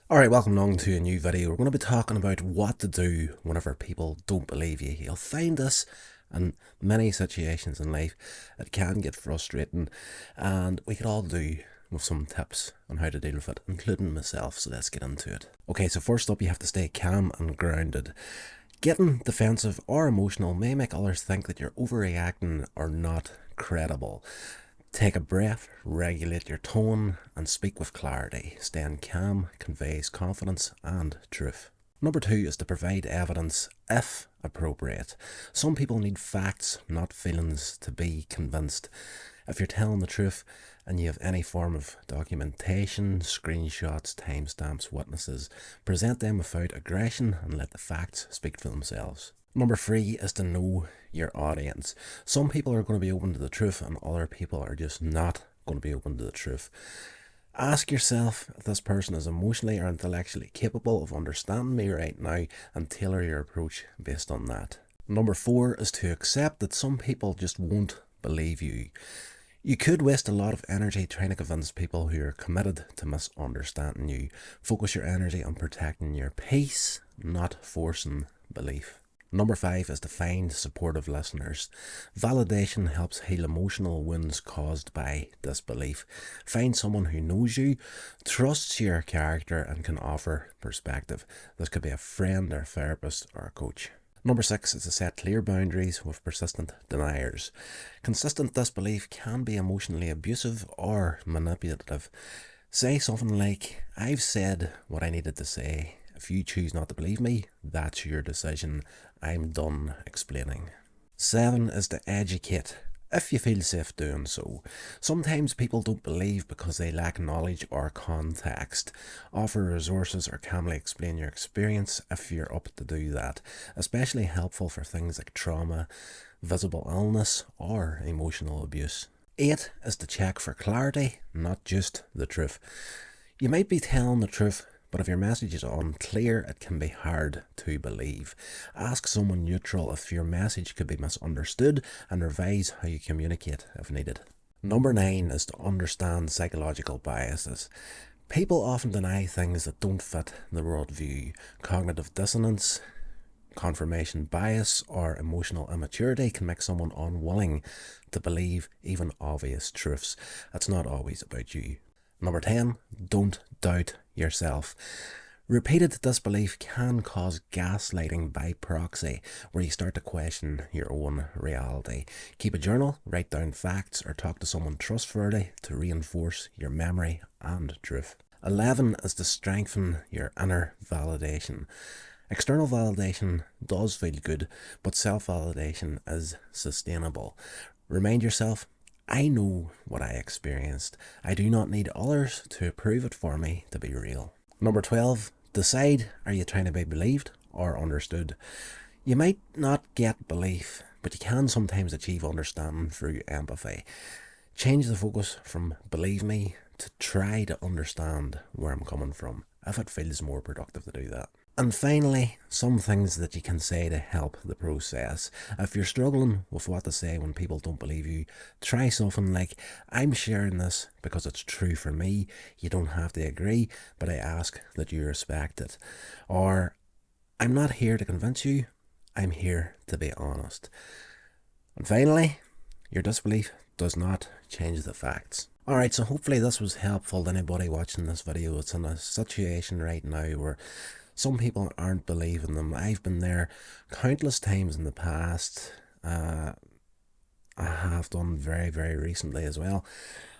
Alright, welcome along to a new video. We're going to be talking about what to do whenever people don't believe you. You'll find this in many situations in life. It can get frustrating, and we could all do with some tips on how to deal with it, including myself, so let's get into it. Okay, so first up, you have to stay calm and grounded. Getting defensive or emotional may make others think that you're overreacting or not credible. Take a breath, regulate your tone, and speak with clarity. Staying calm conveys confidence and truth. Number 2 is to provide evidence if appropriate. Some people need facts, not feelings, to be convinced. If you're telling the truth and you have any form of documentation, screenshots, timestamps, witnesses, present them without aggression and let the facts speak for themselves. Number 3 is to know your audience. Some people are going to be open to the truth and other people are just not going to be open to the truth. Ask yourself if this person is emotionally or intellectually capable of understanding me right now and tailor your approach based on that. Number 4 is to accept that some people just won't believe you. You could waste a lot of energy trying to convince people who are committed to misunderstanding you. Focus your energy on protecting your peace, not forcing belief. Number 5 is to find supportive listeners. Validation helps heal emotional wounds caused by disbelief. Find someone who knows you, trusts your character, and can offer perspective. This could be a friend or a therapist or a coach. Number 6 is to set clear boundaries with persistent deniers. Consistent disbelief can be emotionally abusive or manipulative. Say something like, "I've said what I needed to say. If you choose not to believe me, that's your decision. I'm done explaining." 7 is to educate, if you feel safe doing so. Sometimes people don't believe because they lack knowledge or context. Offer resources or calmly explain your experience if you're up to do that. Especially helpful for things like trauma, visible illness, or emotional abuse. 8 is to check for clarity, not just the truth. You might be telling the truth, but if your message is unclear, it can be hard to believe. Ask someone neutral if your message could be misunderstood and revise how you communicate if needed. Number 9 is to understand psychological biases. People often deny things that don't fit the worldview. Cognitive dissonance, confirmation bias, or emotional immaturity can make someone unwilling to believe even obvious truths. It's not always about you. Number 10, don't doubt yourself. Repeated disbelief can cause gaslighting by proxy, where you start to question your own reality. Keep a journal, write down facts, or talk to someone trustworthy to reinforce your memory and truth. 11 is to strengthen your inner validation. External validation does feel good, but self-validation is sustainable. Remind yourself, I know what I experienced. I do not need others to prove it for me to be real. Number 12, decide, are you trying to be believed or understood? You might not get belief, but you can sometimes achieve understanding through empathy. Change the focus from believe me to try to understand where I'm coming from, if it feels more productive to do that. And finally, some things that you can say to help the process. If you're struggling with what to say when people don't believe you, try something like, I'm sharing this because it's true for me. You don't have to agree, but I ask that you respect it. Or, I'm not here to convince you, I'm here to be honest. And finally, your disbelief does not change the facts. Alright, so hopefully this was helpful to anybody watching this video. It's in a situation right now where some people aren't believing them. I've been there countless times in the past. I have done very, very recently as well.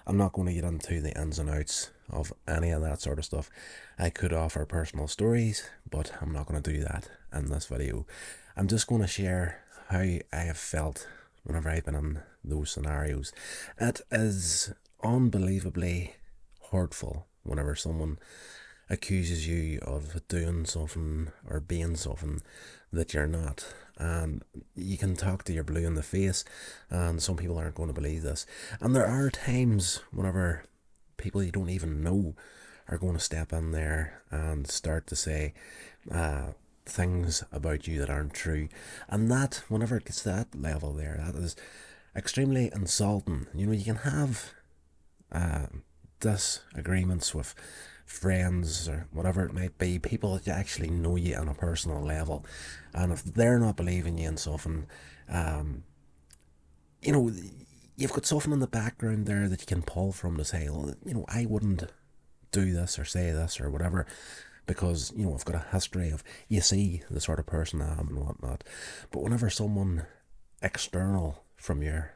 I'm not going to get into the ins and outs of any of that sort of stuff. I could offer personal stories, but I'm not going to do that in this video. I'm just going to share how I have felt whenever I've been in those scenarios. It is unbelievably hurtful whenever someone accuses you of doing something or being something that you're not. And you can talk to your blue in the face, and some people aren't going to believe this. And there are times whenever people you don't even know are going to step in there and start to say things about you that aren't true. And that, whenever it gets to that level there, that is extremely insulting. You know, you can have disagreements with friends or whatever it might be, people that actually know you on a personal level. And if they're not believing you in something, um, you know, you've got something in the background there that you can pull from to say, well, I wouldn't do this or say this or whatever, because I've got a history of, you see the sort of person I am and whatnot. But whenever someone external from your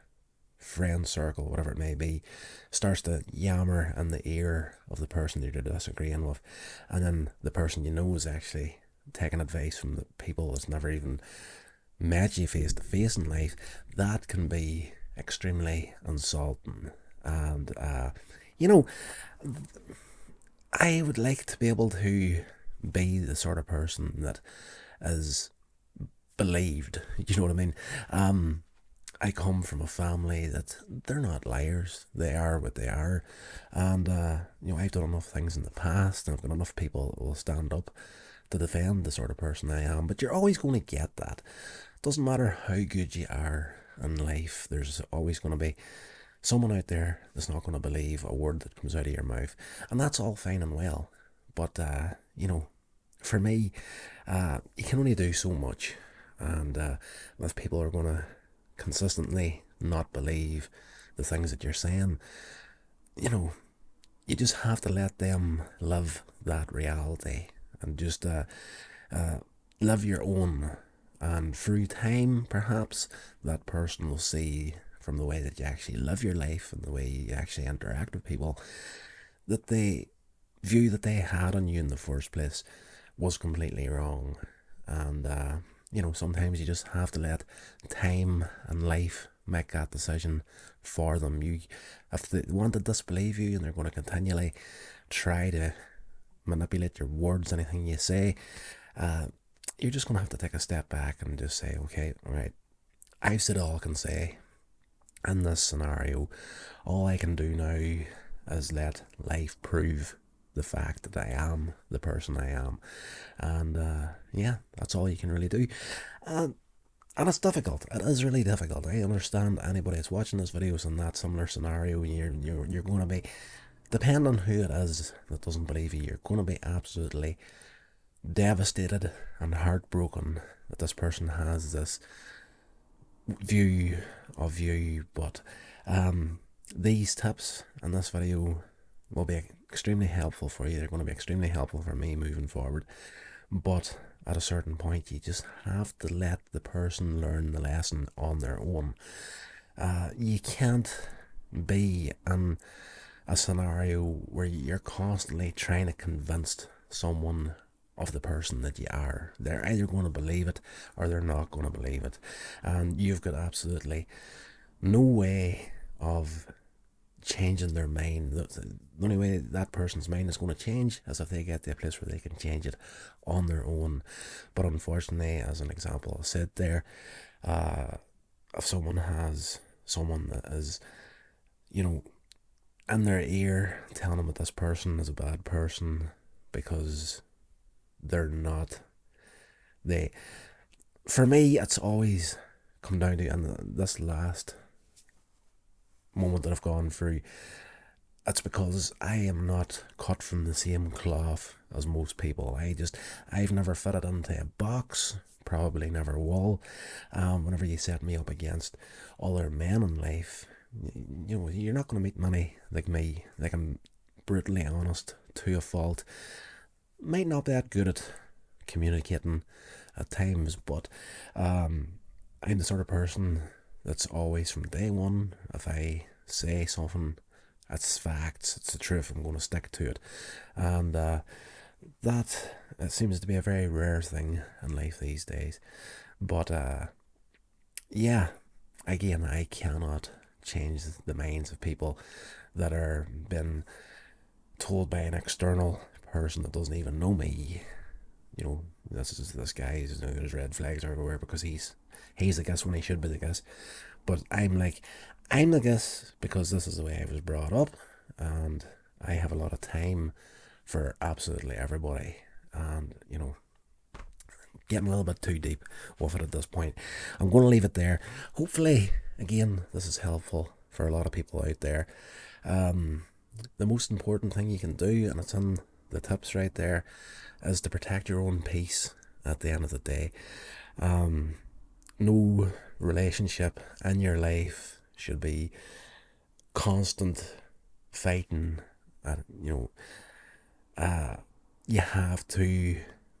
friend circle, whatever it may be, starts to yammer in the ear of the person that you're disagreeing with, and then the person is actually taking advice from the people that's never even met you face to face in life, that can be extremely insulting. And you know, I would like to be able to be the sort of person that is believed. You know what I mean? I come from a family that they're not liars. They are what they are. And, I've done enough things in the past, and I've got enough people that will stand up to defend the sort of person I am. But you're always going to get that. Doesn't matter how good you are in life, there's always going to be someone out there that's not going to believe a word that comes out of your mouth. And that's all fine and well. But, for me, you can only do so much. And if people are going to consistently not believe the things that you're saying, you just have to let them live that reality and just live your own. And through time, perhaps, that person will see from the way that you actually live your life and the way you actually interact with people, that the view that they had on you in the first place was completely wrong. And, sometimes you just have to let time and life make that decision for them. If they want to disbelieve you and they're going to continually try to manipulate your words, anything you say, you're just going to have to take a step back and just say, okay, all right, I've said all I can say in this scenario. All I can do now is let life prove the fact that I am the person I am. And that's all you can really do. And it's difficult. It is really difficult. I understand anybody that's watching this video is in that similar scenario. You're going to be, depending on who it is that doesn't believe you, you're going to be absolutely devastated and heartbroken that this person has this view of you. But these tips in this video will be extremely helpful for you. They're going to be extremely helpful for me moving forward. But at a certain point, you just have to let the person learn the lesson on their own. You can't be in a scenario where you're constantly trying to convince someone of the person that you are. They're either going to believe it or they're not going to believe it. And you've got absolutely no way of changing their mind. The only way that person's mind is going to change is if they get to a place where they can change it on their own. But unfortunately, as an example I said there, if someone has someone that is, in their ear telling them that this person is a bad person because they're not, for me, it's always come down to, and this last moment that I've gone through, it's because I am not cut from the same cloth as most people. I've never fitted into a box, probably never will. Whenever you set me up against other men in life, you're not going to meet many like me. Like, I'm brutally honest to a fault. Might not be that good at communicating at times, but I'm the sort of person that's always, from day one, if I say something, it's facts, it's the truth, I'm going to stick to it. And that it seems to be a very rare thing in life these days. But again, I cannot change the minds of people that are been told by an external person that doesn't even know me. This guy, there's red flags everywhere because he's the guess when he should be the guess. But I'm the guess because this is the way I was brought up, and I have a lot of time for absolutely everybody. And getting a little bit too deep with it at this point. I'm going to leave it there. Hopefully, again, this is helpful for a lot of people out there. The most important thing you can do, and it's in the tips right there, is to protect your own peace at the end of the day. No relationship in your life should be constant fighting. You have to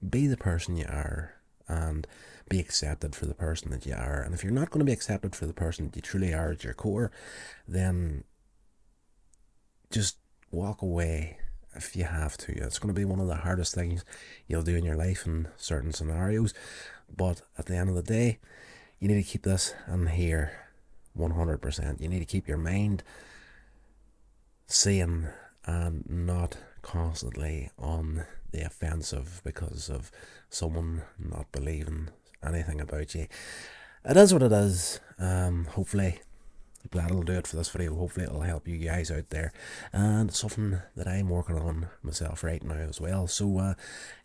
be the person you are and be accepted for the person that you are. And if you're not going to be accepted for the person that you truly are at your core, then just walk away if you have to. It's going to be one of the hardest things you'll do in your life in certain scenarios. But at the end of the day, you need to keep this in here 100%. You need to keep your mind sane and not constantly on the offensive because of someone not believing anything about you. It is what it is. Hopefully that'll do it for this video. Hopefully it'll help you guys out there, and it's something that I'm working on myself right now as well. So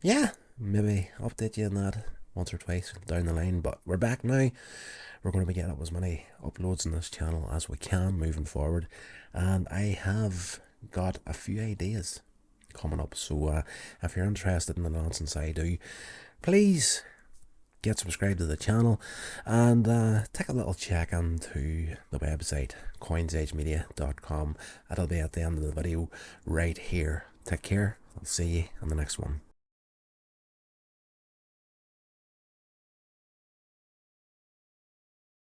yeah, maybe update you on that once or twice down the line. But we're back now. We're going to be getting up as many uploads on this channel as we can moving forward, and I have got a few ideas coming up. So if you're interested in the nonsense I do, please get subscribed to the channel and take a little check into the website coinsagemedia.com. It'll be at the end of the video right here. Take care. I'll see you on the next one.